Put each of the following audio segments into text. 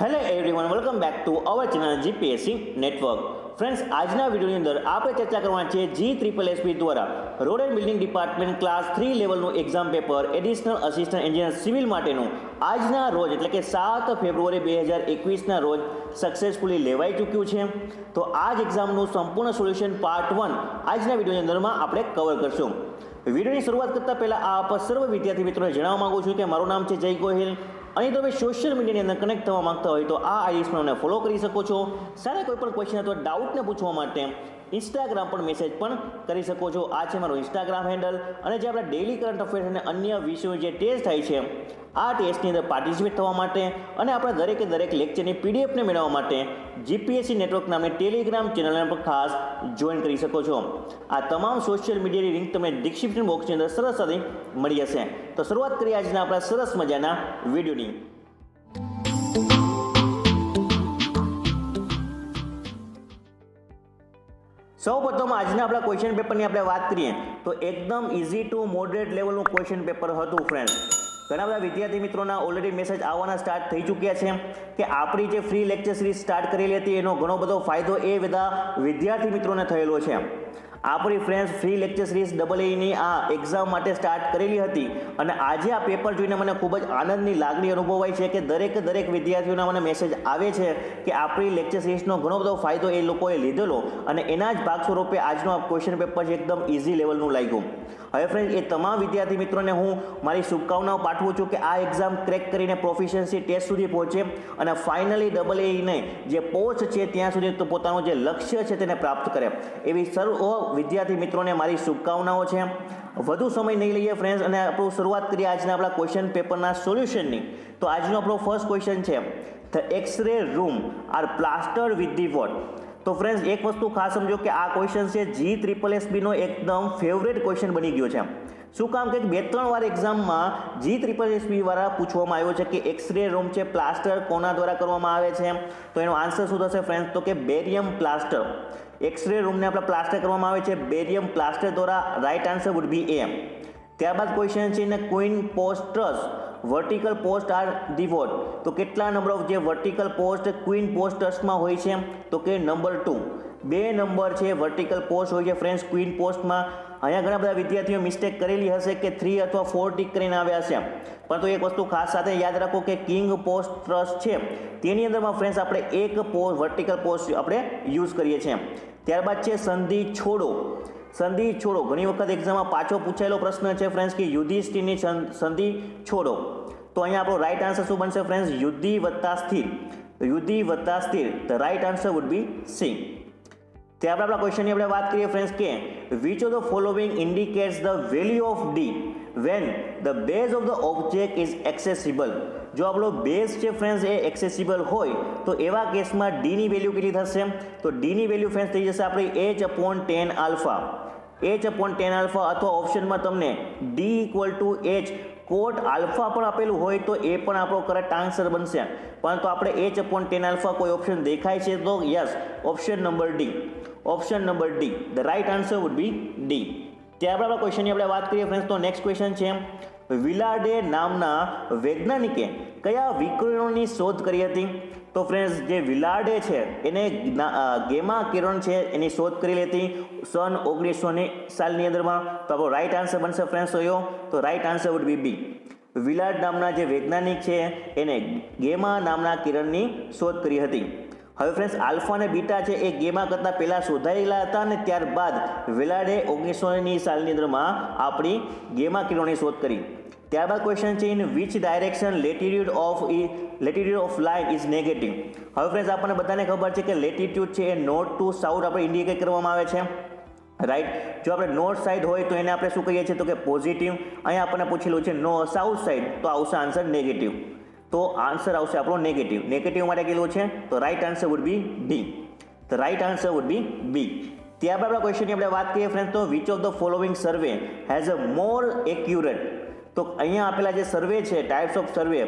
Hello everyone, welcome back to our channel GPSC network. Friends, આજના વિડીયોની અંદર આપણે ચર્ચા કરવાની છે GSSSB દ્વારા road and building department class 3 લેવલનું exam paper additional assistant engineer civil માટેનું આજના રોજ એટલે કે 7 ફેબ્રુઆરી 2021ના રોજ સક્સેસફુલી લેવાઈ ચૂક્યું છે. તો આ જ એક્ઝામનું સંપૂર્ણ સોલ્યુશન પાર્ટ 1 આજના વિડીયોની અંદરમાં આપણે કવર કરશું. વિડીયોની શરૂઆત કરતાં પહેલાં આપ સર્વ વિદ્યાર્થી મિત્રોને જણાવવા માગું છું કે મારું નામ છે જય ગોહિલ. અહીં તમે સોશિયલ મીડિયાની અંદર કનેક્ટ થવા માંગતા હોય તો આ આઈડીસ પર અમને ફોલો કરી શકો છો. સાથે કોઈ પણ ક્વેશ્ચન અથવા ડાઉટને પૂછવા માટે ઇન્સ્ટાગ્રામ પર મેસેજ પણ કરી શકો છો. આ છે મારું ઇન્સ્ટાગ્રામ હેન્ડલ. અને જે આપણા ડેઇલી કરંટ અફેર્સ અને અન્ય વિષયો જે ટેસ્ટ થાય છે આ ટેસ્ટની અંદર પાર્ટિસિપેટ થવા માટે અને આપણા દરેક લેક્ચરની પીડીએફને મેળવવા માટે જીપીએસસી નેટવર્ક નામની ટેલિગ્રામ ચેનલને પણ ખાસ જોઈન કરી શકો છો. આ તમામ સોશિયલ મીડિયાની લિંક તમને ડિસ્ક્રિપ્શન બોક્સની અંદર સરળતાથી મળી જશે. તો શરૂઆત કરીએ આજના આપણા સરસ મજાના વિડીયોની. સૌપ્રથમ આજના આપણા ક્વેશ્ચન પેપરની આપણે વાત કરીએ તો એકદમ ઇઝી ટુ મોડરેટ લેવલનું ક્વેશ્ચન પેપર હતું ફ્રેન્ડ. ઘણા બધા વિદ્યાર્થી મિત્રોના ઓલરેડી મેસેજ આવવાના સ્ટાર્ટ થઈ ચૂક્યા છે કે આપણી જે ફ્રી લેક્ચર સિરીઝ સ્ટાર્ટ કરેલી હતી એનો ઘણો બધો ફાયદો એ બધા વિદ્યાર્થી મિત્રોને થયેલો છે. આપણી ફ્રેન્ડ્સ ફ્રી લેક્ચર સિરીઝ EEની આ એક્ઝામ માટે સ્ટાર્ટ કરેલી હતી અને આજે આ પેપર જોઈને મને ખૂબ જ આનંદની લાગણી અનુભવાય છે કે દરેક વિદ્યાર્થીઓના મને મેસેજ આવે છે કે આપણી લેક્ચર સિરીઝનો ઘણો બધો ફાયદો એ લોકોએ લીધેલો અને એના જ ભાગ સ્વરૂપે આજનો આ ક્વેશ્ચન પેપર છે એકદમ ઇઝી લેવલનું લાગ્યું. હવે ફ્રેન્ડ, એ તમામ વિદ્યાર્થી મિત્રોને હું મારી શુભકામનાઓ પાઠવું છું કે આ એક્ઝામ ક્રેક કરીને પ્રોફિશિયન્સી ટેસ્ટ સુધી પહોંચે અને ફાઇનલી EEને જે પહોંચ છે ત્યાં સુધી તો પોતાનું જે લક્ષ્ય છે તેને પ્રાપ્ત કરે. એવી સર્વ વિદ્યાર્થી મિત્રોને મારી શુભકામનાઓ છે. વધુ સમય નહીં લઈએ ફ્રેન્ડ્સ અને આપણું શરૂઆત કરીએ આજના આપણા ક્વેશ્ચન પેપરના સોલ્યુશનની. તો આજનો આપણો ફર્સ્ટ ક્વેશ્ચન છે, the X-ray room are plastered with the what. તો ફ્રેન્ડ્સ, એક વસ્તુ ખાસ સમજો કે આ ક્વેશ્ચન છે GSSSBનો એકદમ ફેવરેટ ક્વેશ્ચન બની ગયો છે. શું કામ કે 2-3 વાર એક્ઝામમાં GSSSB દ્વારા પૂછવામાં આવ્યો છે કે એક્સ-રે રૂમ છે પ્લાસ્ટર કોના દ્વારા કરવામાં આવે છે. તો એનો આન્સર શું થશે ફ્રેન્ડ્સ? તો કે બેરિયમ પ્લાસ્ટર. એક્સ-રે રૂમને આપણે પ્લાસ્ટર કરવામાં આવે છે બેરિયમ પ્લાસ્ટર દ્વારા. Right answer would be A. ત્યારબાદ ક્વેશ્ચન છે ને queen posters vertical post are devote. તો કેટલા નંબર ઓફ જે વર્ટિકલ પોસ્ટ ક્વીન પોસ્ટર્સમાં હોય છે? તો કે નંબર 2. 2 નંબર છે વર્ટિકલ પોસ્ટ હોય છે ફ્રેન્ડ્સ ક્વીન પોસ્ટમાં. અહીંયા ઘણા બધા વિદ્યાર્થીઓ મિસ્ટેક કરેલી હશે કે 3 અથવા 4 ટીક કરીને આવ્યા છે, પરંતુ એક વસ્તુ ખાસ સાથે યાદ રાખો કે કિંગ પોસ્ટર્સ છે તેની અંદરમાં ફ્રેન્ડ્સ આપણે એક વર્ટિકલ પોસ્ટ આપણે યુઝ કરીએ છીએ. ત્યારબાદ છે સંધિ છોડો. સંધિ છોડો ઘણી વખત એક્ઝામમાં પાછો પૂછાયેલો પ્રશ્ન છે ફ્રેન્ડ્સ કે યુધિષ્ઠિરની સંધિ છોડો. તો અહીંયા આપણો રાઇટ આન્સર શું બનશે ફ્રેન્ડ્સ? યુધિ વત્તા સ્થિર. યુધિ વત્તા સ્થિર. The right answer would be C. ત્યારબાદ આપણા ક્વેશ્ચનની આપણે વાત કરીએ ફ્રેન્ડ્સ કે which of the following indicates the value of D when the base of the object is accessible. જો આપણો બેઝ છે ફ્રેન્ડ્સ એ એક્સેસિબલ હોય તો એવા કેસમાં ડીની વેલ્યુ કેટલી થશે? તો ડીની વેલ્યુ ફ્રેન્ડ્સ થઈ જશે આપણી H/10 આલ્ફા. H/10 આલ્ફા અથવા ઓપ્શનમાં તમને D = H કોટ આલ્ફા પણ આપેલું હોય તો એ પણ આપણો કરેક્ટ આન્સર બનશે. પરંતુ આપણે H/10 આલ્ફા કોઈ ઓપ્શન દેખાય છે તો yes, option number D. Option number D. The right answer would be D. ત્યારબાદ આપણા ક્વેશ્ચનની આપણે વાત કરીએ ફ્રેન્ડ્સ તો નેક્સ્ટ ક્વેશ્ચન છે, વિલાર્ડે નામના વૈજ્ઞાનિકે કયા વિકિરણોની શોધ કરી હતી? તો ફ્રેન્ડ્સ, જે વિલાર્ડે છે એને ગેમા કિરણ છે એની શોધ કરેલી હતી સન 1900 સાલની અંદરમાં. તો આપણો રાઇટ આન્સર બનશે ફ્રેન્ડ્સ તો right answer would be B. Willard નામના જે વૈજ્ઞાનિક છે એને ગેમા નામના કિરણની શોધ કરી હતી. હવે ફ્રેન્ડ્સ, આલ્ફા અને બીટા છે એ ગેમા કરતાં પહેલાં શોધાયેલા હતા અને ત્યારબાદ વિલાર્ડે 1900 સાલની અંદરમાં આપણી ગેમા કિરણોની શોધ કરી. ત્યારબાદ ક્વેશ્ચન છે in which direction latitude of line is negative. હવે ફ્રેન્ડ્સ, આપણને બધાને ખબર છે કે લેટિટ્યુડ છે એ નોર્થ ટુ સાઉથ આપણે ઇન્ડિકેટ કરવામાં આવે છે. રાઈટ. જો આપણે નોર્થ સાઇડ હોય તો એને આપણે શું કહીએ છીએ? તો કે પોઝિટિવ. અહીંયા આપણને પૂછેલું છે સાઉથ સાઇડ તો આવશે આન્સર નેગેટિવ. તો આન્સર આવશે આપણો નેગેટિવ. નેગેટિવ માટે કેટલું છે? તો right answer would be D. The right answer would be B. ત્યારબાદ આપણા ક્વેશ્ચનની આપણે વાત કરીએ ફ્રેન્ડ્સ તો which of the following survey has a more accurate. તો અહીંયા આપેલા જે સર્વે છે ટાઈપ્સ ઓફ સર્વે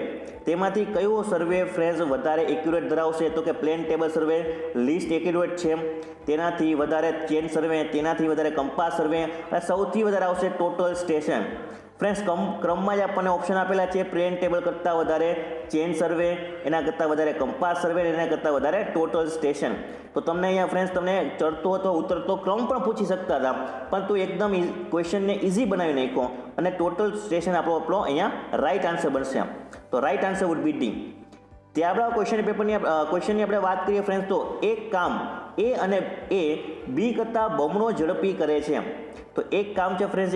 તેમાંથી કયો સર્વે ફ્રેન્ડ્સ વધારે એક્યુરેટ ધરાવશે? તો કે પ્લેન ટેબલ સર્વે લીસ્ટ એક્યુરેટ છે, તેનાથી વધારે ચેન સર્વે, તેનાથી વધારે કંપાસ સર્વે અને સૌથી વધારે આવશે ટોટલ સ્ટેશન. ફ્રેન્ડ્સ ક્રમમાં જ આપણને ઓપ્શન આપેલા છે પ્રેન ટેબલ કરતાં વધારે ચેન સર્વે, એના કરતાં વધારે કંપાસ સર્વે, એના કરતાં વધારે ટોટલ સ્ટેશન. તો તમને અહીંયા ફ્રેન્ડ્સ તમને ચડતો અથવા ઉતરતો ક્રમ પણ પૂછી શકતા હતા, પરંતુ એકદમ ક્વેશ્ચનને ઇઝી બનાવી નાખ્યો અને ટોટલ સ્ટેશન આપણો અહીંયા રાઈટ આન્સર બનશે. તો right answer would be D. ત્યારબાદ ક્વેશ્ચનની આપણે વાત કરીએ ફ્રેન્ડ્સ, તો એક કામ એ અને એ બી કરતાં બમણો ઝડપી કરે છે. તો એક કામ છે ફ્રેન્ડ્સ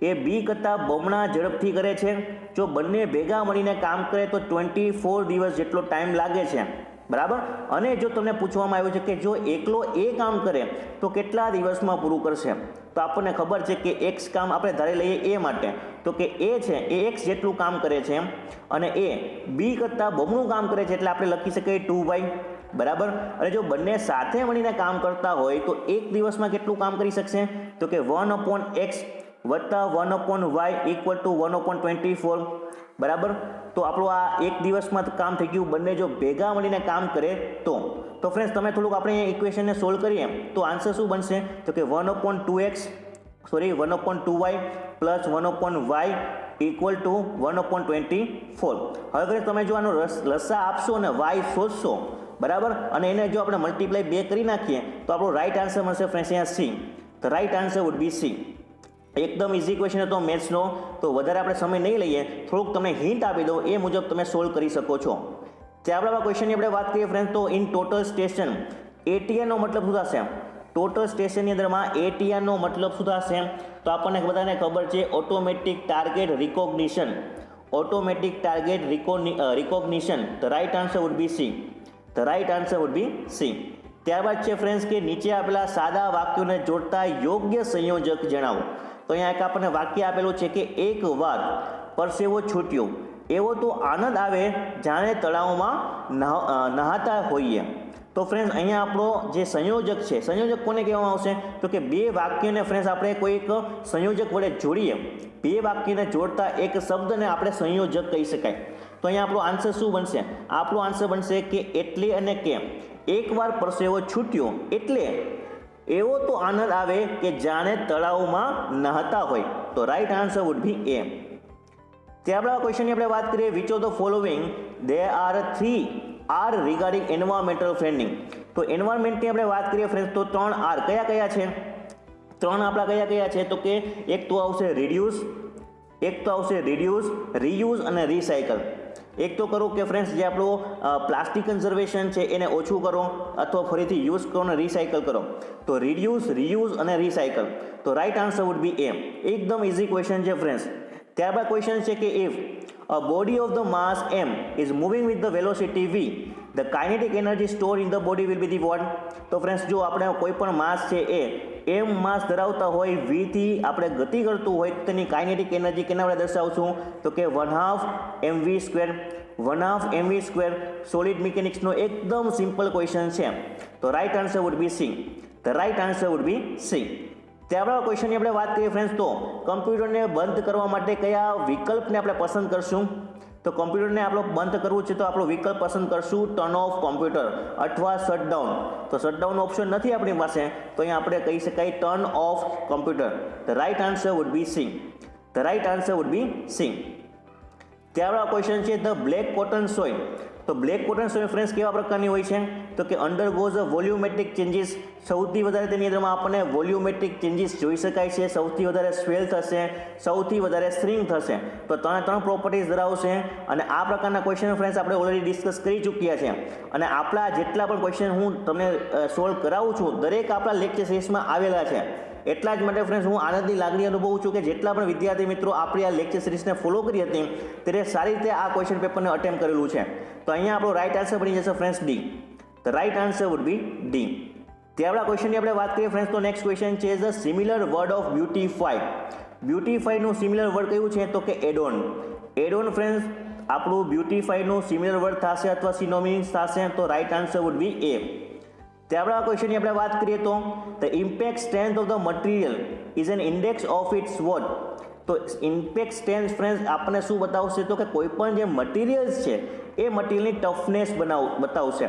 એ બી કરતાં બમણા ઝડપથી કરે છે. જો બંને ભેગા મળીને કામ કરે તો 24 દિવસ જેટલો ટાઈમ લાગે છે, બરાબર. અને જો તમને પૂછવામાં આવ્યું છે કે જો એકલો એ કામ કરે તો કેટલા દિવસમાં પૂરું કરશે, તો આપણને ખબર છે કે એક્સ કામ આપણે ધારી લઈએ એ માટે, તો કે એ છે એ એક્સ જેટલું કામ કરે છે અને એ બી કરતાં બમણું કામ કરે છે, એટલે આપણે લખી શકીએ 2y, બરાબર. અને જો બંને સાથે મળીને કામ કરતા હોય તો એક દિવસમાં કેટલું કામ કરી શકશે, તો કે 1/x વત્તા 1/y ઇક્વલ ટુ 1/24, બરાબર. તો આપણું આ એક દિવસમાં કામ થઈ ગયું. બંને જો ભેગા મળીને કામ કરે તો ફ્રેન્ડ્સ તમે થોડુંક આપણે ઇક્વેશનને સોલ્વ કરીએ તો આન્સર શું બનશે, તો કે 1/2y plus 1/y equal to 1/24. હવે તમે જો આનો લસા આપશો અને y શોધશો, બરાબર, અને એને જો આપણે મલ્ટીપ્લાય 2 કરી નાખીએ તો આપણો રાઈટ આન્સર મળશે ફ્રેન્ડ્સ અહીંયા સી. તો right answer would be C. એકદમ ઇઝી ક્વેશ્ચન હતો મેથ્સનો, તો વધારે આપણે સમય નહીં લઈએ, થોડુંક તમને હિન્ટ આપી દઉં, એ મુજબ તમે સોલ્વ કરી શકો છો. ત્યારબાદ ક્વેશ્ચનની આપણે વાત કરીએ ફ્રેન્ડ્સ, તો ઇન ટોટલ સ્ટેશન એટીઆરનો મતલબ શું થશે. ટોટલ સ્ટેશનની અંદરમાં એટીઆરનો મતલબ શું થશે, તો આપણને બધાને ખબર છે automatic target recognition. Automatic target recognition. The right answer would be C. The right answer would be C. ત્યારબાદ છે ફ્રેન્ડ્સ કે નીચે આપેલા સાદા વાક્યોને જોડતા યોગ્ય સંયોજક જણાવો. તો અહીંયા એક આપણને વાક્ય આપેલું છે કે એક વાર પરસેવો છૂટ્યો એવો તો આનંદ આવે જાણે તળાવમાં નહાતા હોઈએ. તો ફ્રેન્ડ્સ અહીંયા આપણો જે સંયોજક છે, સંયોજક કોને કહેવામાં આવશે, તો કે બે વાક્યને ફ્રેન્ડ્સ આપણે કોઈ એક સંયોજક વડે જોડીએ, બે વાક્યને જોડતા એક શબ્દને આપણે સંયોજક કહી શકાય. તો અહીંયા આપણો આન્સર શું બનશે, આપણો આન્સર બનશે કે એટલે અને કે. એકવાર પરસેવો છૂટ્યો એટલે એવો તો આનંદ આવે કે જાણે તળાવમાં નહાતા હોય. તો right answer would be A. ત્યારબાદ ક્વેશ્ચનની આપણે વાત કરીએ, which of the following they are 3 are regarding environmental friendly. તો એન્વાયરમેન્ટની આપણે વાત કરીએ ફ્રેન્ડ્સ, તો 3 આર કયા છે, 3 આપણા કયા છે, તો કે એક તો આવશે રિડ્યુસ, રીયુઝ અને રિસાયકલ. એક તો કરો કે ફ્રેન્ડ્સ જે આપણું પ્લાસ્ટિક કન્ઝર્વેશન છે એને ઓછું કરો, અથવા ફરીથી યુઝ કરો અને રિસાયકલ કરો. તો રિડ્યુસ, રીયુઝ અને રિસાયકલ. તો રાઈટ આન્સર વુડ બી એ. એકદમ ઇઝી ક્વેશ્ચન છે ફ્રેન્ડ્સ. ત્યારબાદ ક્વેશ્ચન છે કે if a body of the mass m is moving with the velocity v, the kinetic energy stored in the body will be the what. તો friends જો આપણે કોઈ પણ માસ છે એ m માસ ધરાવતા હોય, v થી આપણે ગતિ કરતું હોય, તો તેની કાઇનેટિક એનર્જી કેના વડે દર્શાવશું, તો કે 1/2 mv². 1/2 mv². સોલિડ મિકેનિક્સનો એકદમ સિમ્પલ ક્વેશ્ચન છે. તો right answer would be C. The right answer would be C. ત્યારબાદ ક્વેશ્ચનની આપણે વાત કરીએ ફ્રેન્ડ્સ, તો કમ્પ્યુટરને બંધ કરવા માટે કયા વિકલ્પને આપણે પસંદ કરશું. તો કમ્પ્યુટરને આપણે બંધ કરવું છે તો આપણો વિકલ્પ પસંદ કરશું ટર્ન ઓફ કોમ્પ્યુટર અથવા શટડાઉન. તો શટડાઉન ઓપ્શન નથી આપણી પાસે, તો અહીંયા આપણે કહી શકાય turn off computer. The right answer would be C. The right answer would be C. ત્યારબાદ ક્વેશ્ચન છે ધ બ્લેક કોટન સોઇલ. તો બ્લેક કોટન સોઇલ ફ્રેન્ડ્સ કેવા પ્રકારની હોય છે, તો કે અંડરગોઝ વોલ્યુમેટ્રિક ચેન્જીસ. સૌથી વધારે તેની અંદરમાં આપણને વોલ્યુમેટ્રિક ચેન્જીસ જોઈ શકાય છે. સૌથી વધારે સ્વેલ થશે, સૌથી વધારે સ્ટ્રિંગ થશે. તો ત્રણ પ્રોપર્ટીઝ ધરાવશે. અને આ પ્રકારના ક્વેશ્ચન ફ્રેન્ડ્સ આપણે ઓલરેડી ડિસ્કસ કરી ચૂક્યા છે. અને આપણા જેટલા પણ ક્વેશ્ચન હું તમને સોલ્વ કરાવું છું દરેક આપણા લેક્ચર સિરીઝમાં આવેલા છે. એટલા જ માટે ફ્રેન્ડ્સ હું આનંદની લાગણી અનુભવું છું કે જેટલા પણ વિદ્યાર્થી મિત્રો આપણી આ લેક્ચર સિરીઝને ફોલો કરી હતી ત્યારે સારી રીતે આ ક્વેશ્ચન પેપરને અટેમ્પ્ટ કરેલું છે. તો અહીંયા આપણો રાઈટ આન્સર બની જશે friends D. The right answer would be D. ત્યારબાદ ક્વેશ્ચનની આપણે વાત કરીએ ફ્રેન્ડ્સ, તો નેક્સ્ટ ક્વેશ્ચન છે the similar word of beautify. બ્યુટીફાઈનું સિમિલર વર્ડ કયું છે, તો કે એડોન. એડોન ફ્રેન્ડ્સ આપણું બ્યુટીફાઈનું સિમિલર વર્ડ થશે અથવા સિનોનિમ્સ થશે. તો right answer would be A. ત્યારબાદ ક્વેશ્ચનની આપણે વાત કરીએ તો the impact strength of the material is an index of its what. તો ઇમ્પેક્ટ સ્ટ્રેન્થ ફ્રેન્ડ્સ આપણને શું બતાવશે, તો કે કોઈ પણ જે મટીરિયલ્સ છે એ મટીરિયલની ટફનેસ બતાવશે.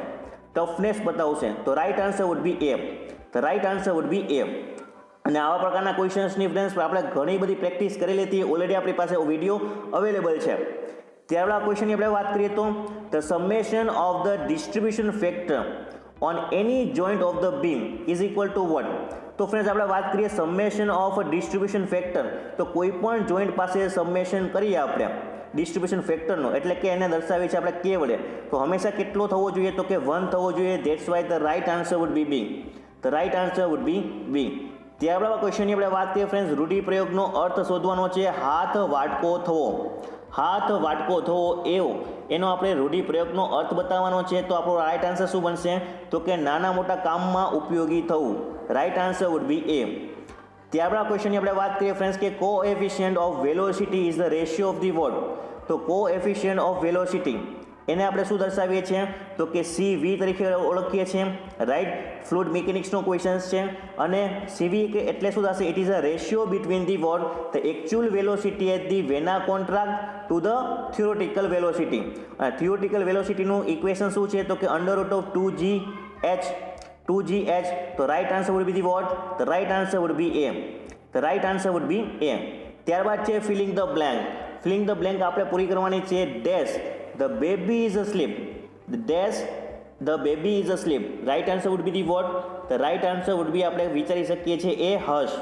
તો right answer would be A. The right answer would be A. અને આવા પ્રકારના ક્વેશ્ચન્સની ફ્રેન્ડ્સ આપણે ઘણી બધી પ્રેક્ટિસ કરેલી હતી, ઓલરેડી આપણી પાસે વિડીયો અવેલેબલ છે. ત્યારબાદ ક્વેશ્ચનની આપણે વાત કરીએ તો the summation of the distribution factor on any joint of the beam is equal to what. તો ફ્રેન્ડ્સ આપણે વાત કરીએ સમેશન ઓફ ડિસ્ટ્રીબ્યુશન ફેક્ટર, તો કોઈ પણ જોઈન્ટ પાસે સમેશન કરીએ આપણે ડિસ્ટ્રીબ્યુશન ફેક્ટરનો, એટલે કે એને દર્શાવીએ છીએ આપણે કે વડે, તો હંમેશા કેટલો થવો જોઈએ, તો કે 1 થવો જોઈએ. That's why the right answer would be B. The right answer would be B. ત્યારબાદ ક્વેશ્ચનની આપણે વાત કરીએ ફ્રેન્ડ્સ, રૂઢિપ્રયોગનો અર્થ શોધવાનો છે હાથ વાટકો થવો. હાથ વાટકો થવો એવો એનો આપણે રૂઢિપ્રયોગનો અર્થ બતાવવાનો છે. તો આપણો રાઇટ આન્સર શું બનશે, તો કે નાના મોટા કામમાં ઉપયોગી થવું. Right answer would be A. ત્યારબાદ ક્વેશ્ચનની આપણે વાત કરીએ ફ્રેન્ડ્સ કે coefficient of velocity is the ratio of the what. તો કોએફિશિયન્ટ ઓફ વેલોસિટી એને આપણે શું દર્શાવીએ છીએ, તો કે CV તરીકે ઓળખીએ છીએ. રાઈટ, ફ્લુઇડ મિકેનિક્સનો ક્વેશ્ચન છે. અને CV એટલે શું થશે, it is a ratio between the what the actual velocity at the vena contract to the theoretical velocity. અને થિયોરિટિકલ વેલોસિટીનું ઇક્વેશન શું છે, તો કે √2gh. તો right answer would be the what, the right answer would be A. The right answer would be A. ત્યારબાદ છે filling the blank. Filling the blank આપણે પૂરી કરવાની છે. Dash the baby is asleep. Dash the baby is asleep. Right answer would be the what, the right answer would be આપણે વિચારી શકીએ છીએ એ hush.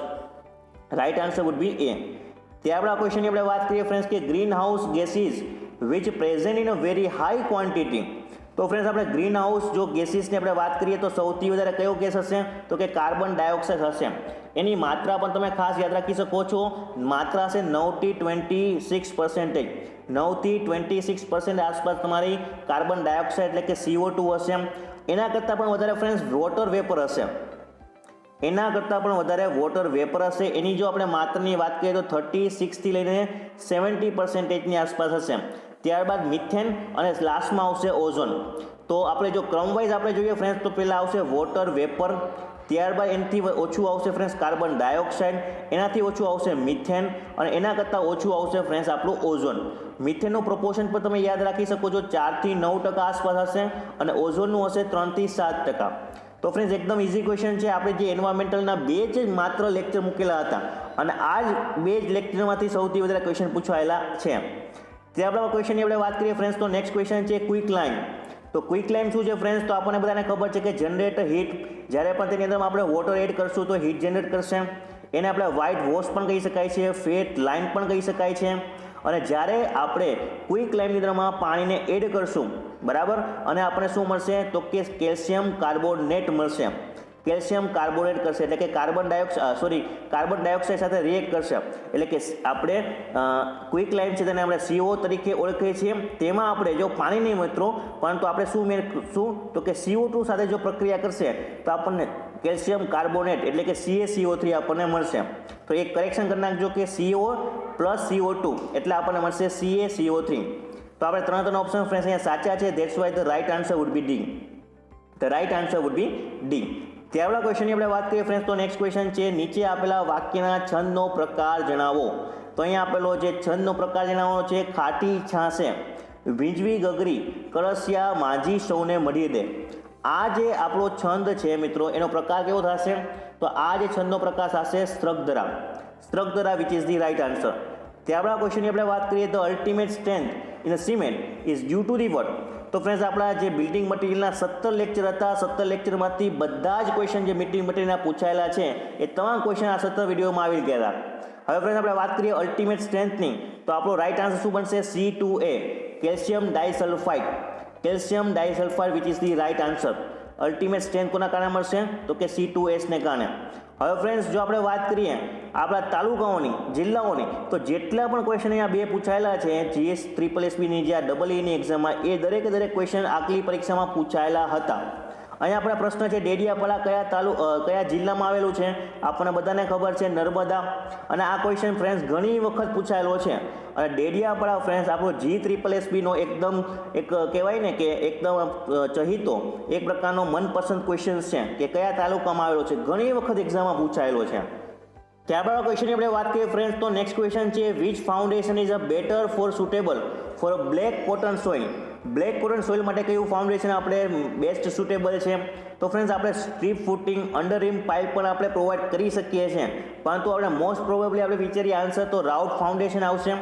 Right answer would be A. ત્યારબાદ ક્વેશ્ચનની આપણે વાત કરીએ ફ્રેન્ડ્સ કે green house gases which present in a very high quantity. તો ફ્રેન્ડ્સ આપણે ગ્રીન હાઉસ જો ગેસીસની આપણે વાત કરીએ તો સૌથી વધારે કયો ગેસ હશે, તો કે કાર્બન ડાયોક્સાઇડ હશે. એની માત્રા પણ તમે ખાસ યાદ રાખી શકો છો. માત્રા હશે 9 થી 26%. 9 થી 26% આસપાસ તમારી કાર્બન ડાયોક્સાઇડ એટલે કે CO2 હશે. એના કરતાં પણ વધારે ફ્રેન્ડ્સ વોટર વેપર હશે. એના કરતાં પણ વધારે વોટર વેપર હશે. એની જો આપણે માત્રાની વાત કરીએ તો 36 થી લઈને 70%ની આસપાસ હશે. ત્યારબાદ મિથેન અને લાસ્ટમાં આવશે ઓઝોન. તો આપણે જો ક્રમવાઇઝ આપણે જોઈએ ફ્રેન્ડ્સ તો પહેલાં આવશે વોટર વેપર, ત્યારબાદ એનાથી ઓછું આવશે ફ્રેન્ડ્સ કાર્બન ડાયોક્સાઇડ, એનાથી ઓછું આવશે મિથેન અને એના કરતાં ઓછું આવશે ફ્રેન્ડ્સ આપણું ઓઝોન. મિથેનનું પ્રોપોર્શન પણ તમે યાદ રાખી શકો છો, 4 થી 9% આસપાસ હશે અને ઓઝોનનું હશે 3 થી 7%. તો ફ્રેન્ડ્સ એકદમ ઇઝી ક્વેશ્ચન છે. આપણે જે એન્વાયરમેન્ટલના 2 જ માત્ર લેક્ચર મૂકેલા હતા અને આ જ 2 જ લેક્ચરમાંથી સૌથી વધારે ક્વેશ્ચન પૂછાયેલા છે. ત્યારબાદ ક્વેશ્ચનની આપણે વાત કરીએ ફ્રેન્ડ્સ તો નેક્સ્ટ ક્વેશ્ચન છે ક્વિક લાઇન. તો ક્વિક લાઇન શું છે ફ્રેન્ડ્સ, તો આપણને બધાને ખબર છે કે જનરેટ હીટ, જ્યારે પણ તેની અંદર આપણે વોટર એડ કરશું તો હીટ જનરેટ કરશે. એને આપણે વ્હાઇટ વોશ પણ કહી શકાય છે, ફેટ લાઇન પણ કહી શકાય છે. અને જ્યારે આપણે ક્વિક લાઇનની અંદરમાં પાણીને એડ કરશું બરાબર, અને આપણે શું મળશે, તો કે કેલ્શિયમ કાર્બોનેટ મળશે. કેલ્શિયમ કાર્બોનેટ કરશે એટલે કે કાર્બન ડાયોક્સાઇડ સાથે રિએક્ટ કરશે. એટલે કે આપણે ક્વિક લાઇન છે તેને આપણે CO તરીકે ઓળખીએ છીએ. તેમાં આપણે જો પાણી નહીં મિત્રો, પરંતુ આપણે શું તો કે CO2 સાથે જો પ્રક્રિયા કરશે તો આપણને કેલ્શિયમ કાર્બોનેટ એટલે કે CaCO3 આપણને મળશે. તો એક કરેક્શન કરી નાખજો કે CO + CO2 એટલે આપણને મળશે CaCO3. તો આપણે ત્રણ ઓપ્શન ફ્રેન્ડ્સ અહીંયા સાચા છે. That's why the right answer would be D. The right answer would be D. ત્યારબાદ ક્વેશ્ચનની આપણે વાત કરીએ ફ્રેન્ડ્સ તો નેક્સ્ટ ક્વેશ્ચન છે નીચે આપેલા વાક્યના છંદનો પ્રકાર જણાવો. તો અહીંયા આપેલો જે છંદનો પ્રકાર જણાવવાનો છે ખાટી છાશે વીંજવી ગગરી કળશિયા માંજી સૌને મળી દે. આ જે આપણો છંદ છે મિત્રો એનો પ્રકાર કેવો થશે, તો આ જે છંદનો પ્રકાર થશે સ્ત્રગધરા. સ્ત્રગધરા which is the right answer. ત્યારબાદ ક્વેશ્ચનની આપણે વાત કરીએ તો ultimate strength in a cement is due to the what. તો ફ્રેન્ડ્સ આપણા જે બિલ્ડિંગ મટીરિયલના 17 લેક્ચર હતા, 17 લેક્ચરમાંથી બધા જ ક્વેશ્ચન જે બિલ્ડિંગ મટીરિયલના પૂછાયેલા છે એ તમામ ક્વેશ્ચન આ 17 વિડીયોમાં આવી ગયા હતા. હવે ફ્રેન્ડ્સ આપણે વાત કરીએ અલ્ટિમેટ સ્ટ્રેન્થની, તો આપણો રાઇટ આન્સર શું બનશે, C2A calcium disulphide. Calcium disulphide which is the right answer. Ultimate strength કોના કારણે મળશે, તો કે C2S ને કારણે. હવે ફ્રેન્ડ્સ જો આપણે વાત કરીએ આપણા તાલુકાઓની, જિલ્લાઓની, તો જેટલા પણ ક્વેશ્ચન અહીંયા 2 પૂછાયેલા છે GS SSSBની જે EEની એક્ઝામમાં, એ દરેક ક્વેશ્ચન આગલી પરીક્ષામાં પૂછાયેલા હતા. અહીંયા આપણા પ્રશ્ન છે ડેડિયાપાડા કયા જિલ્લામાં આવેલું છે, આપણને બધાને ખબર છે નર્મદા. અને આ ક્વેશ્ચન ફ્રેન્ડ્સ ઘણી વખત પૂછાયેલો છે. અને ડેડિયાપાડા ફ્રેન્ડ્સ આપણો GSSSBનો એકદમ એક કહેવાય ને કે એકદમ ચહીતો એક પ્રકારનો મનપસંદ ક્વેશ્ચન છે કે કયા તાલુકામાં આવેલો છે, ઘણી વખત એક્ઝામમાં પૂછાયેલો છે. ત્યારબાદ ક્વેશ્ચનની આપણે વાત કરીએ ફ્રેન્ડ્સ, તો નેક્સ્ટ ક્વેશ્ચન છે which foundation is a better for suitable for a black cotton soil. Black cotton soil માટે કયું ફાઉન્ડેશન આપણે બેસ્ટ સુટેબલ છે? તો ફ્રેન્ડ્સ આપણે સ્ટ્રીપ ફૂટિંગ, અંડર રીમ પાઇપ પણ આપણે પ્રોવાઈડ કરી શકીએ છીએ, પરંતુ આપણે મોસ્ટ પ્રોબેબલી આપણે વિચારીએ આન્સર તો રાઉટ ફાઉન્ડેશન આવશે.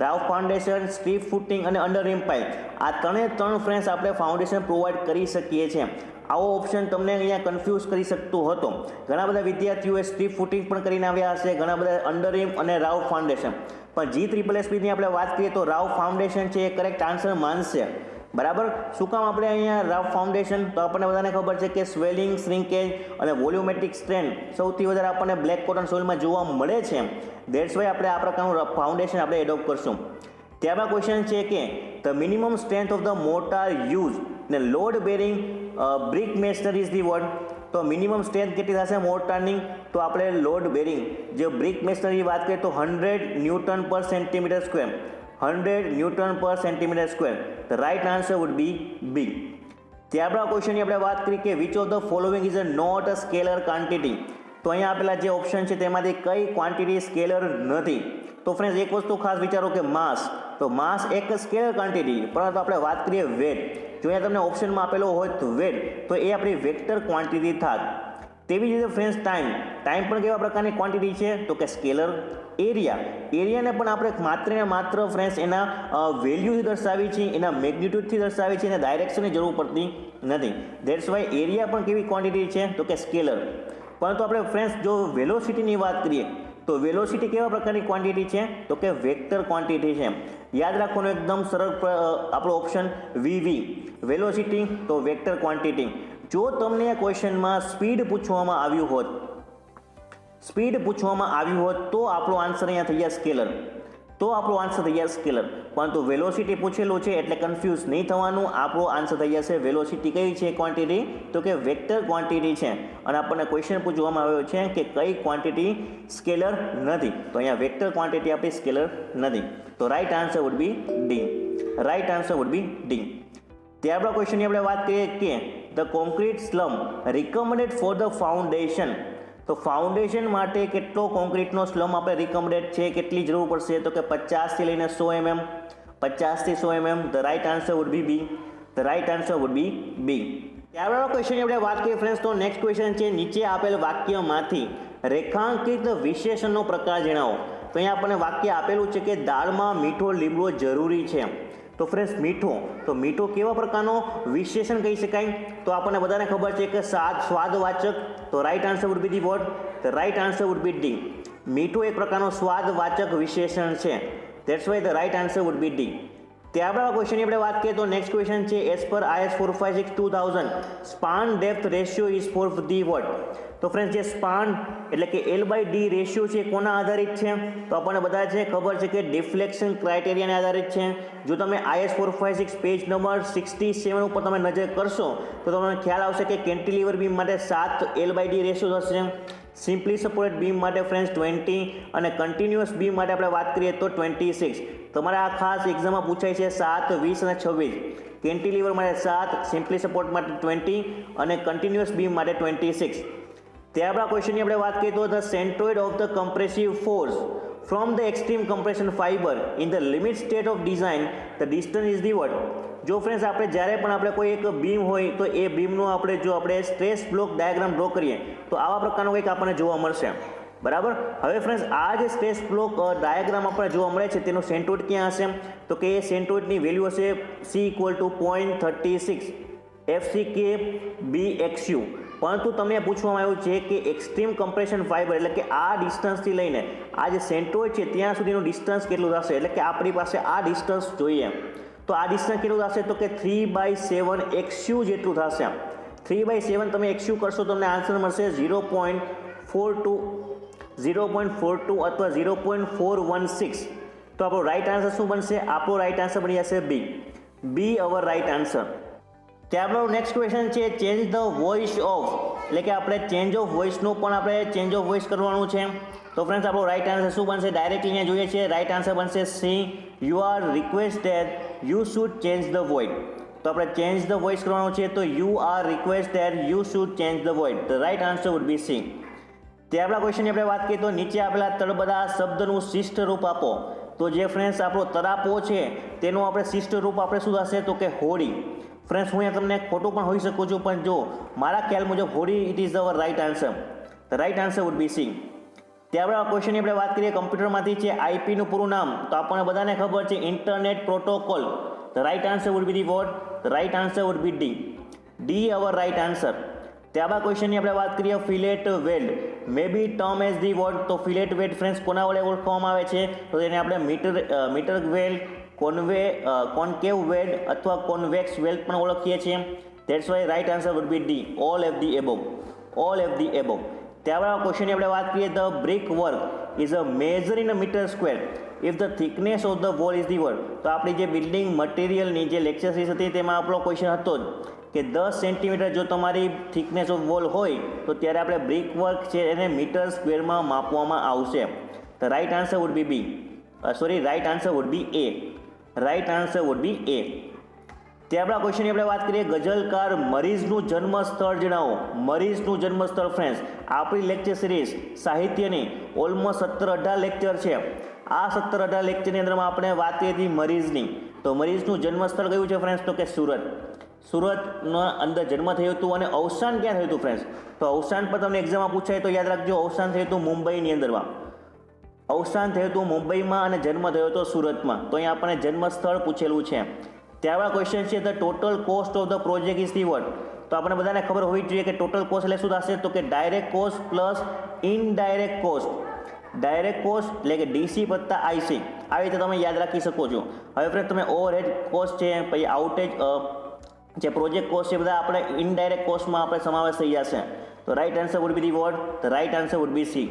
રાઉટ ફાઉન્ડેશન, સ્ટ્રીપ ફૂટિંગ અને અંડર રીમ પાઇપ, આ ત્રણ ફ્રેન્ડ્સ આપણે ફાઉન્ડેશન પ્રોવાઈડ કરી શકીએ છીએ. આવો ઓપ્શન તમને અહીંયા કન્ફ્યુઝ કરી શકતો હતો. ઘણા બધા વિદ્યાર્થીઓએ સ્ટ્રીપ ફૂટિંગ પણ કરીને આવ્યા હશે, ઘણા બધા અંડર રીમ અને રાઉટ ફાઉન્ડેશન. પણ G3SSBની આપણે વાત કરીએ તો રાઉટ ફાઉન્ડેશન છે એ કરેક્ટ આન્સર માનશે. બરાબર. શું કામ આપણે અહીંયા રાઉટ ફાઉન્ડેશન? તો આપણને બધાને ખબર છે કે સ્વેલિંગ, શ્રિંકેજ અને વોલ્યુમેટ્રિક સ્ટ્રેન સૌથી વધારે આપણને બ્લેક કોટન સોઇલમાં જોવા મળે છે. ધેટ્સ વાય આપણે આ પ્રકારનું ફાઉન્ડેશન આપણે એડોપ્ટ કરશું. ત્યારબાદ ક્વેશ્ચન છે કે the minimum strength of the mortar use ને load bearing brick masonry is the what. તો મિનિમમ સ્ટ્રેન્થ કેટલી થશે મોર્ટારની? તો આપણે લોડ બેરિંગ જે બ્રિક મેસનરી વાત કરીએ તો 100 newton per centimetre square. 100 newton per centimetre square. The right answer would be B. ત્યારબાદ ક્વેશ્ચનની આપણે વાત કરી કે which of the following is a not a scalar quantity. તો અહીંયા આપેલા જે ઓપ્શન છે તેમાંથી કઈ ક્વોન્ટિટી સ્કેલર નથી? તો ફ્રેન્ડ્સ એક વસ્તુ ખાસ વિચારો કે માસ, તો માસ એક સ્કેલર ક્વોન્ટિટી, પરંતુ આપણે વાત કરીએ વેટ. જો અહીંયા તમને ઓપ્શનમાં આપેલો હોય તો વેટ, તો એ આપણી વેક્ટર ક્વોન્ટિટી થાત. તેવી જ રીતે ફ્રેન્ડ્સ ટાઈમ પણ કેવા પ્રકારની ક્વોન્ટિટી છે? તો કે સ્કેલર. એરિયાને પણ આપણે માત્ર ને માત્ર ફ્રેન્ડ્સ એના વેલ્યુથી દર્શાવી છે, એના મેગ્નિટ્યુડથી દર્શાવી છે, અને ડાયરેક્શનની જરૂર પડતી નથી. ધેટ્સ વાય એરિયા પણ કેવી ક્વોન્ટિટી છે? તો કે સ્કેલર. પરંતુ આપણે ફ્રેન્ડ્સ જો વેલોસિટીની વાત કરીએ તો વેલોસિટી કેવા પ્રકારની ક્વોન્ટિટી છે? તો કે વેક્ટર ક્વોન્ટિટી છે. યાદ રાખવાનું એકદમ સરળ આપણો ઓપ્શન વીવી, વેલોસિટી તો વેક્ટર ક્વોન્ટિટી. જો તમને આ ક્વેશ્ચનમાં સ્પીડ પૂછવામાં આવ્યું હોત તો આપણો આન્સર અહીંયા થઈ જાય સ્કેલર. પરંતુ વેલોસિટી પૂછેલું છે એટલે કન્ફ્યુઝ નહીં થવાનું. આપણો આન્સર થઈ જશે વેલોસિટી કઈ છે ક્વોન્ટિટી? તો કે વેક્ટર ક્વોન્ટિટી છે. અને આપણને ક્વેશ્ચન પૂછવામાં આવ્યો છે કે કઈ ક્વોન્ટિટી સ્કેલર નથી? તો અહીંયા વેક્ટર ક્વોન્ટિટી આપણી સ્કેલર નથી. તો right answer would be D. ત્યારબાદ ક્વેશ્ચનની આપણે વાત કરીએ કે the concrete slab recommended for the foundation. તો ફાઉન્ડેશન માટે કેટલો કોન્ક્રીટનો સ્લમ આપણે રિકમેન્ડેડ છે, કેટલી જરૂર પડશે? તો કે 50 થી લઈને 100 mm. 50 થી 100 mm. The right answer would be B. ત્યારબાદ ક્વેશ્ચનની આપણે વાત કરીએ ફ્રેન્ડ્સ, તો નેક્સ્ટ ક્વેશ્ચન છે નીચે આપેલ વાક્યમાંથી રેખાંકિત વિશેષણનો પ્રકાર જણાવો. તો અહીંયા આપણને વાક્ય આપેલું છે કે દાળમાં મીઠો લીમડો જરૂરી છે. તો ફ્રેન્ડ્સ મીઠો કેવા પ્રકારનો વિશેષણ કહી શકાય? તો આપણને બધાને ખબર છે કે સ્વાદવાચક. તો right answer would be the what? The right answer would be D. મીઠો એક પ્રકારનો સ્વાદવાચક વિશેષણ છે. That's why the right answer would be D. ત્યારબાદ ક્વેશ્ચનની આપણે વાત કરીએ તો નેક્સ્ટ ક્વેશ્ચન છે as per IS 456-2000 span depth ratio is for the what. તો ફ્રેન્ડ્સ જે સ્પાન એટલે કે L/D રેશિયો છે કોના આધારિત છે? તો આપણને બધા છે ખબર છે કે ડિફ્લેક્શન ક્રાઇટેરિયાને આધારિત છે. જો તમે IS 456 પેજ નંબર 67 ઉપર તમે નજર કરશો તો તમને ખ્યાલ આવશે કે કેન્ટિલીવર બીમ માટે 7 L/D રેશિયો થશે. સિમ્પલી સપોર્ટેડ બીમ માટે ફ્રેન્ડ્સ 20 અને કન્ટિન્યુઅસ બીમ માટે આપણે વાત કરીએ તો 26. તમારે આ ખાસ એક્ઝામમાં પૂછાય છે 7, 20 અને 26. કેન્ટિલીવર માટે 7, સિમ્પલી સપોર્ટ માટે 20 અને કન્ટિન્યુઅસ બીમ માટે 26. ત્યારબાદ ક્વેશ્ચનની આપણે વાત કરીએ તો the centroid of the compressive force from the extreme compression fibre in the limit state of design the distance is the what. જો ફ્રેન્ડ્સ આપણે જ્યારે પણ આપણે કોઈ એક બીમ હોય તો એ બીમનું આપણે સ્ટ્રેસ બ્લોક ડાયાગ્રામ ડ્રો કરીએ તો આવા પ્રકારનો કંઈક આપણને જોવા મળશે. બરાબર. હવે ફ્રેન્ડ્સ આ જે સ્ટ્રેસ બ્લોક ડાયાગ્રામ આપણને જોવા મળે છે તેનું સેન્ટ્રોઇડ ક્યાં હશે? તો કે એ સેન્ટ્રોઇડની વેલ્યુ હશે C = 0.36 FCK BXU. પરંતુ તમને પૂછવામાં આવ્યું છે કે એક્સ્ટ્રીમ કમ્પ્રેશન ફાઇબર એટલે કે આ ડિસ્ટન્સથી લઈને આ જે સેન્ટ્રોઇડ છે ત્યાં સુધીનું ડિસ્ટન્સ કેટલું થશે? એટલે કે આપણી પાસે આ ડિસ્ટન્સ જોઈએ તો આ ડિસ્ટન્સ કેટલું થશે? તો કે 3/7 XU જેટલું થશે. 3/7 તમે XU કરશો તમને આન્સર મળશે 0.42 અથવા 0.416. તો આપણો રાઈટ આન્સર શું બનશે? આપણો રાઈટ આન્સર બની જશે બી અવર રાઈટ આન્સર. ત્યારબાદ નેક્સ્ટ ક્વેશ્ચન છે ચેન્જ ધ વોઇસ ઓફ, એટલે કે આપણે ચેન્જ ઓફ વોઇસનું પણ આપણે ચેન્જ ઓફ વોઇસ કરવાનું છે. તો ફ્રેન્ડ્સ આપણો રાઈટ આન્સર શું બનશે? ડાયરેક્ટલી અહીંયા જોઈએ છે રાઈટ આન્સર બનશે C. You are requested you should change the void. તો આપણે ચેન્જ ધ વોઇસ કરવાનું છે તો you are requested you should change the void. The right answer would B C. ત્યારબાદ ક્વેશ્ચનની આપણે વાત કરીએ તો નીચે આપેલા તળબદા શબ્દનું શિષ્ટ રૂપ આપો. તો જે ફ્રેન્ડ્સ આપણો તરાપો છે તેનું આપણે શિષ્ટ રૂપ આપણે શું થશે તો કે હોડી. ફ્રેન્ડ્સ હું અહીંયા તમને ખોટું પણ હોઈ શકું છું, પણ જો મારા ખ્યાલ મુજબ હોડી it is our right answer. The right answer would be C. ત્યારબાદ ક્વેશ્ચનની આપણે વાત કરીએ કમ્પ્યુટરમાંથી છે આઈપીનું પૂરું નામ. તો આપણને બધાને ખબર છે internet protocol. The right answer would be the what? The right answer would be D. D our right answer. ત્યારબાદ ક્વેશ્ચનની આપણે વાત કરીએ fillet weld may be term as the word. તો ફિલેટ વેલ્ડ ફ્રેન્ડ્સ કોના વડે ઓળખવામાં આવે છે તો તેને આપણે મીટર વેલ્ડ, કોન્કેવ વેલ્ડ અથવા કોન્વેક્સ વેલ્ડ પણ ઓળખીએ છીએ. That's why right answer would be D, all of the above. All of the above. ત્યારબાદ ક્વેશ્ચનની આપણે વાત કરીએ the brick work is a measure in a metre square if the thickness of the wall is the word. તો આપણી જે building મટીરિયલની જે lecture series હતી તેમાં આપણો ક્વેશ્ચન હતો જ કે 10 સેન્ટીમીટર જો તમારી થિકનેસ ઓફ વોલ હોય તો ત્યારે આપણે બ્રિક વર્ક છે એને મીટર સ્ક્વેરમાં માપવામાં આવશે. The right answer would be B. Right answer would be A. Right answer would be A. ત્યારબાદ ક્વેશ્ચનની આપણે વાત કરીએ ગઝલકાર મરીઝનું જન્મ સ્થળ જણાવો. મરીઝનું જન્મ સ્થળ ફ્રેન્ડ્સ આપણી લેક્ચર સિરીઝ સાહિત્યની ઓલમોસ્ટ 17-18 લેક્ચર છે. આ 17-18 લેક્ચરની અંદરમાં આપણે વાત કરી હતી મરીઝની. તો મરીઝનું જન્મ સ્થળ કયું છે ફ્રેન્ડ્સ તો કે સુરત. સુરતના અંદર જન્મ થયું હતું અને અવસાન ક્યાં થયું હતું ફ્રેન્ડ્સ? તો અવસાન પર તમને એક્ઝામમાં પૂછાય તો યાદ રાખજો અવસાન થયું હતું મુંબઈની અંદરમાં. અવસાન થયું હતું મુંબઈમાં અને જન્મ થયો હતો સુરતમાં. તો અહીંયા આપણને જન્મ સ્થળ પૂછેલું છે. ત્યારબાદ ક્વેશ્ચન છે the total cost of the project is the what. તો આપણે બધાને ખબર હોવી જોઈએ કે ટોટલ કોસ્ટ એટલે શું થશે તો કે direct cost plus indirect cost. Direct cost એટલે કે ડીસી વત્તા આઈસી. આવી રીતે તમે યાદ રાખી શકો છો. હવે ફ્રેન્ડ તમે ઓવરહેડ કોસ્ટ છે પછી આઉટેજ જે પ્રોજેક્ટ કોસ્ટ છે બધા આપણે ઇનડાયરેક્ટ કોસ્ટમાં આપણે સમાવેશ થઈ જશે. તો right answer would be the what? The right answer would be C.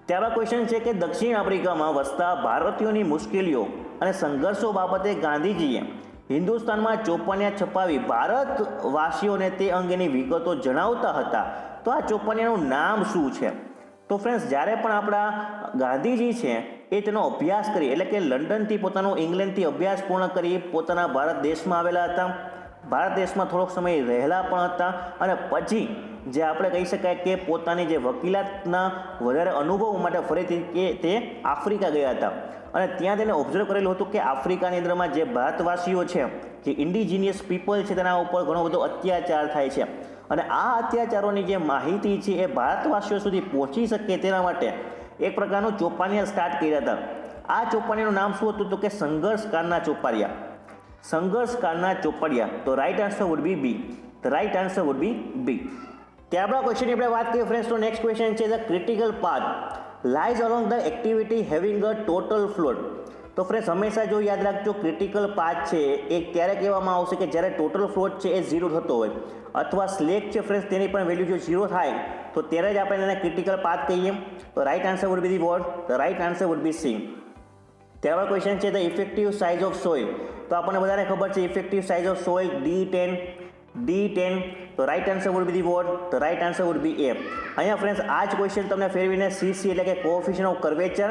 ત્યારબાદ ક્વેશ્ચન છે કે દક્ષિણ આફ્રિકામાં વસતા ભારતીયોની મુશ્કેલીઓ અને સંઘર્ષો બાબતે ગાંધીજીએ હિન્દુસ્તાનમાં ચોપાનિયા છપાવી ભારતવાસીઓને તે અંગેની વિગતો જણાવતા હતા. તો આ ચોપાનિયાનું નામ શું છે? તો ફ્રેન્ડ્સ જ્યારે પણ આપણા ગાંધીજી છે એ તેનો અભ્યાસ કરી એટલે કે લંડનથી પોતાનો ઇંગ્લેન્ડથી અભ્યાસ પૂર્ણ કરી પોતાના ભારત દેશમાં આવેલા હતા. ભારત દેશમાં થોડોક સમય રહેલા પણ હતા અને પછી જે આપણે કહી શકાય કે પોતાની જે વકીલાતના વધારે અનુભવ માટે ફરીથી કે તે આફ્રિકા ગયા હતા અને ત્યાં તેને ઓબ્ઝર્વ કરેલું હતું કે આફ્રિકાની અંદરમાં જે ભારતવાસીઓ છે જે ઇન્ડિજિનિયસ પીપલ છે તેના ઉપર ઘણો બધો અત્યાચાર થાય છે અને આ અત્યાચારોની જે માહિતી છે એ ભારતવાસીઓ સુધી પહોંચી શકે તેના માટે એક પ્રકારનું ચોપાનિયા સ્ટાર્ટ કર્યા હતા. આ ચોપાનિયાનું નામ શું હતું તો કે સંઘર્ષકારના ચોપાડિયા. સંઘર્ષકારના ચોપાડિયા. તો right answer would be B. The right answer would be B. ત્યારબાદ ક્વેશ્ચનની આપણે વાત કરીએ ફ્રેન્ડ્સ તો નેક્સ્ટ ક્વેશ્ચન છે the critical path lies along the activity having a total float. તો ફ્રેન્ડ્સ હંમેશા જો યાદ રાખજો ક્રિટિકલ પાથ છે એ ક્યારે કહેવામાં આવશે કે જ્યારે ટોટલ ફ્લોટ છે એ 0 થતો હોય અથવા સ્લેક છે ફ્રેન્ડ્સ તેની પણ વેલ્યુ જો 0 થાય તો ત્યારે જ આપણે એને ક્રિટિકલ પાથ કહીએ. તો right answer would be the what? The right answer would be C. ત્યારબાદ ક્વેશ્ચન છે the effective size of soil. તો આપણને બધાને ખબર છે effective size of soil D10. તો right answer would be the what? The right answer would be A. અહીંયા friends આ જ ક્વેશ્ચન તમને ફેરવીને CC એટલે કે કોએફિશિયન્ટ ઓફ કર્વેચર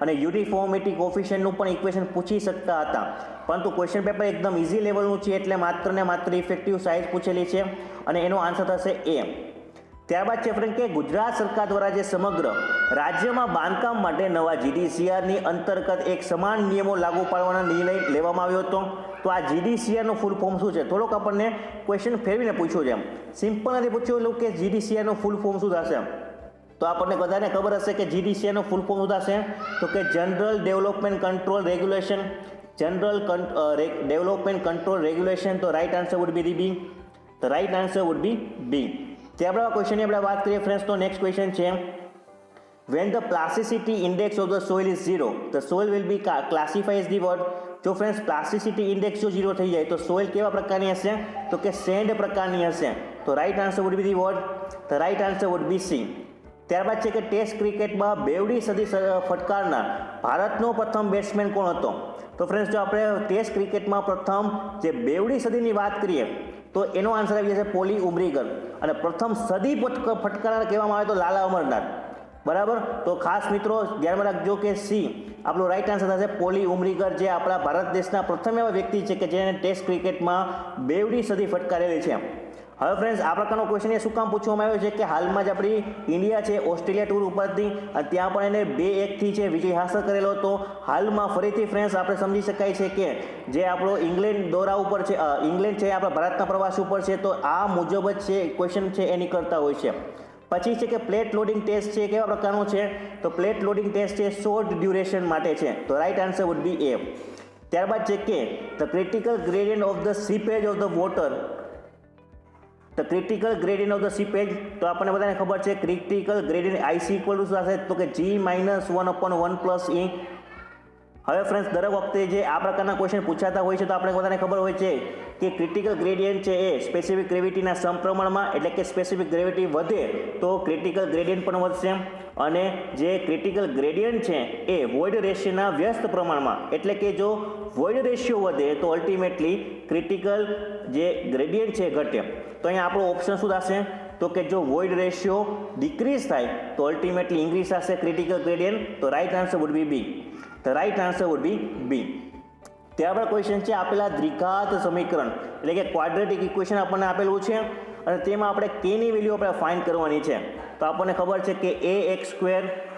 અને યુનિફોર્મિટી કોએફિશિયન્ટનું પણ ઇક્વેશન પૂછી શકતા હતા, પરંતુ ક્વેશ્ચન પેપર એકદમ ઇઝી લેવલનું છે એટલે માત્ર ને માત્ર ઇફેક્ટિવ સાઇઝ પૂછેલી છે અને એનો આન્સર થશે એ. ત્યારબાદ છે ફ્રેન્ડ કે ગુજરાત સરકાર દ્વારા જે સમગ્ર રાજ્યમાં બાંધકામ માટે નવા GDCRની અંતર્ગત એક સમાન નિયમો લાગુ પાડવાનો નિર્ણય લેવામાં આવ્યો હતો. તો આ GDCRનું ફૂલ ફોર્મ શું છે? થોડોક આપણને ક્વેશ્ચન ફેરવીને પૂછ્યો છે, સિમ્પલ નથી પૂછ્યું કે GDCRનું ફૂલ ફોર્મ શું થશે. તો આપણને બધાને ખબર હશે કે GDCRનું ફૂલ ફોર્મ શું થશે તો કે general development control regulation. General development control regulation. તો right answer would be the B. The right answer would be B. ત્યારબાદ ક્વેશ્ચનની આપણે વાત કરીએ ફ્રેન્ડ્સ તો નેક્સ્ટ ક્વેશ્ચન છે when the plasticity index of the soil is 0 the soil will be classified as the what? જો friends plasticity index જો 0 થઈ જાય તો સોઇલ કેવા પ્રકારની હશે તો કે સેન્ડ પ્રકારની હશે. તો right answer would be the what? The right answer would be C. ત્યારબાદ છે કે ટેસ્ટ ક્રિકેટમાં 2ડી સદી ફટકારનાર ભારતનો પ્રથમ બેટ્સમેન કોણ હતો? તો ફ્રેન્ડ્સ જો આપણે ટેસ્ટ ક્રિકેટમાં પ્રથમ જે 2ડી સદીની વાત કરીએ તો એનો આન્સર આવી જશે પોલી ઉમરીગર અને પ્રથમ સદી ફટકારનાર કહેવામાં આવે તો લાલા અમરનાથ. બરાબર, તો ખાસ મિત્રો ધ્યાનમાં રાખજો કે સી આપણો રાઇટ આન્સર થશે પોલી ઉમરીગર, જે આપણા ભારત દેશના પ્રથમ એવા વ્યક્તિ છે કે જેને ટેસ્ટ ક્રિકેટમાં 2ડી સદી ફટકારેલી છે. હવે ફ્રેન્ડ્સ આ પ્રકારનો ક્વેશ્ચન એ શું કામ પૂછવામાં આવ્યો છે કે હાલમાં જ આપણી ઇન્ડિયા છે ઓસ્ટ્રેલિયા ટૂર ઉપરથી અને ત્યાં પણ એને 2-1થી છે વિજય હાંસલ કરેલો હતો. હાલમાં ફરીથી ફ્રેન્ડ્સ આપણે સમજી શકાય છે કે જે આપણો ઇંગ્લેન્ડ દોરા ઉપર છે, ઇંગ્લેન્ડ છે આપણા ભારતના પ્રવાસ ઉપર છે, તો આ મુજબ જ છે ક્વેશ્ચન છે એ નીકળતા હોય છે. પછી છે કે પ્લેટ લોડિંગ ટેસ્ટ છે કેવા પ્રકારનો છે, તો પ્લેટ લોડિંગ ટેસ્ટ છે શોર્ટ ડ્યુરેશન માટે છે, તો right answer would be A. ત્યારબાદ છે કે the critical gradient of the seepage of the water, the critical gradient of the seepage, તો આપણને બધાને ખબર છે critical gradient IC equal to શું થશે, તો કે G-1/1 + E. હવે ફ્રેન્ડ્સ દરેક વખતે જે આ પ્રકારના ક્વેશ્ચન પૂછાતા હોય છે તો આપણે બધાને ખબર હોય છે કે ક્રિટિકલ ગ્રેડિયન્ટ છે એ સ્પેસિફિક ગ્રેવિટીના સમપ્રમાણમાં, એટલે કે સ્પેસિફિક ગ્રેવિટી વધે તો ક્રિટિકલ ગ્રેડિયન્ટ પણ વધશે, અને જે ક્રિટિકલ ગ્રેડિયન્ટ છે એ વોઇડ રેશિયોના વ્યસ્ત પ્રમાણમાં, એટલે કે જો વોઇડ રેશિયો વધે તો અલ્ટિમેટલી ક્રિટિકલ જે ગ્રેડિયન્ટ છે ઘટે. તો અહીંયા આપણો ઓપ્શન શું થશે, તો કે જો વોઇડ રેશિયો ડિક્રીઝ થાય તો અલ્ટિમેટલી ઇન્ક્રીઝ થશે ક્રિટિકલ ગ્રેડિયન્ટ, તો right answer would be B. The right answer would be B. ત્યારબાદ ક્વેશ્ચન છે આપેલા દ્વિઘાત સમીકરણ, એટલે કે ક્વાડ્રેટિક ઇક્વેશન આપણને આપેલું છે અને તેમાં આપણે કેની વેલ્યુ આપણે ફાઇન્ડ કરવાની છે. તો આપણને ખબર છે કે ax²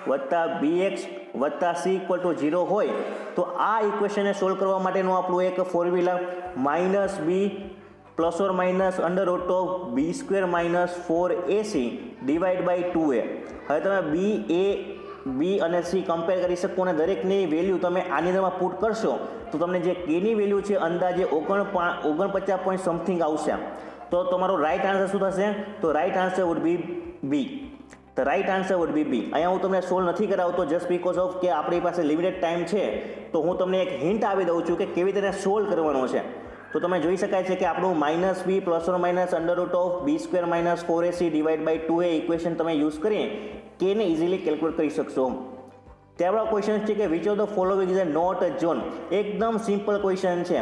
+ bx + c = 0 હોય તો આ ઇક્વેશનને સોલ્વ કરવા માટેનું આપણું એક formula -b ± √b² - 4ac / 2a. હવે તમે b અને c કમ્પેર કરી શકો અને દરેકની વેલ્યુ તમે આની અંદરમાં પુટ કરશો તો તમને જે કેની વેલ્યુ છે અંદાજે 49 પોઈન્ટ સમથિંગ આવશે. તો તમારો રાઈટ આન્સર શું થશે, તો right answer would be B. The right answer would be B. અહીંયા હું તમને સોલ્વ નથી કરાવતો જસ્ટ બીકોઝ ઓફ કે આપણી પાસે લિમિટેડ ટાઈમ છે, તો હું તમને એક હિન્ટ આપી દઉં છું કે કેવી રીતે સોલ્વ કરવાનો છે. તો તમે જોઈ શકાય છે કે આપણું -b ± √b² - 4ac / 2a equation તમે યુઝ કરી કેને ઇઝીલી કેલ્ક્યુલેટ કરી શકશો. ત્યારબાદ ક્વેશ્ચન છે કે which of the following is not a zone. એકદમ સિમ્પલ ક્વેશ્ચન છે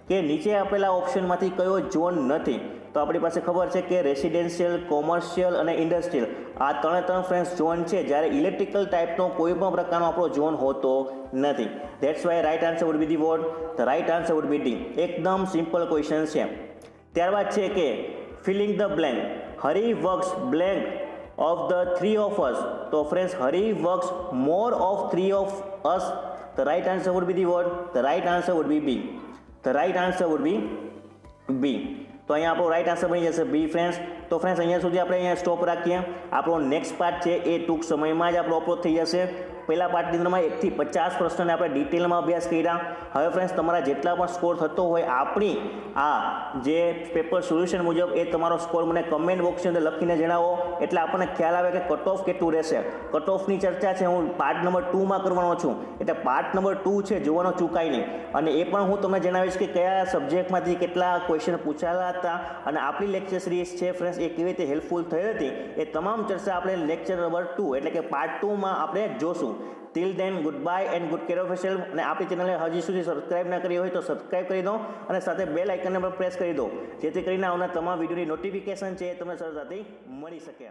કે નીચે આપેલા ઓપ્શનમાંથી કયો ઝોન નથી. તો આપણી પાસે ખબર છે કે રેસિડેન્શિયલ, કોમર્શિયલ અને ઇન્ડસ્ટ્રીયલ આ ત્રણે ફ્રેન્ડ્સ ઝોન છે, જ્યારે ઇલેક્ટ્રિકલ ટાઈપનો કોઈ પણ પ્રકારનો આપણો ઝોન હોતો નથી. That's why right answer would be the what, the right answer would be D. એકદમ સિમ્પલ ક્વેશ્ચન છે. ત્યારબાદ છે કે filling the blank. Hari works blank of the 3 of us. So friends, Hari works more of 3 of us. The right answer would be the what? The right answer would be B. The right answer would be B. તો અહીંયા આપણો right answer બની જશે બી friends. તો friends અહીંયા સુધી આપણે અહીંયા સ્ટોપ રાખીએ. આપણો નેક્સ્ટ પાર્ટ છે એ ટૂંક સમયમાં જ આપણો અપલોડ થઈ જશે. પહેલા પાર્ટની અંદરમાં 1 થી 50 પ્રશ્નોને આપણે ડિટેલમાં અભ્યાસ કર્યા. હવે ફ્રેન્ડ્સ તમારા જેટલા પણ સ્કોર થતો હોય આપણી આ જે પેપર સોલ્યુશન મુજબ એ તમારો સ્કોર મને કમેન્ટ બોક્સની અંદર લખીને જણાવો, એટલે આપણને ખ્યાલ આવે કે કટ ઓફ કેટલું રહેશે. કટ ઓફની ચર્ચા છે હું પાર્ટ નંબર 2માં કરવાનો છું, એટલે પાર્ટ નંબર 2 છે જોવાનો ચૂકાય નહીં. અને એ પણ હું તમને જણાવીશ કે કયા સબ્જેક્ટમાંથી કેટલા ક્વેશ્ચન પૂછાયેલા હતા અને આપણી લેક્ચર સિરીઝ છે ફ્રેન્ડ્સ એ કેવી રીતે હેલ્પફુલ થઈ હતી એ તમામ ચર્ચા આપણે લેક્ચર નંબર 2 એટલે કે પાર્ટ 2માં આપણે જોશું. Till then good bye and good care of yourself. અને આપણી ચેનલને હજી સુધી સબસ્ક્રાઇબ ના કરી હોય તો સબસ્ક્રાઇબ કરી દો અને સાથે બેલ આઇકનને પણ પ્રેસ કરી દો, જેથી કરીને આવનાર તમામ વિડીયોની નોટિફિકેશન છે એ તમને સરળતાથી મળી શકે.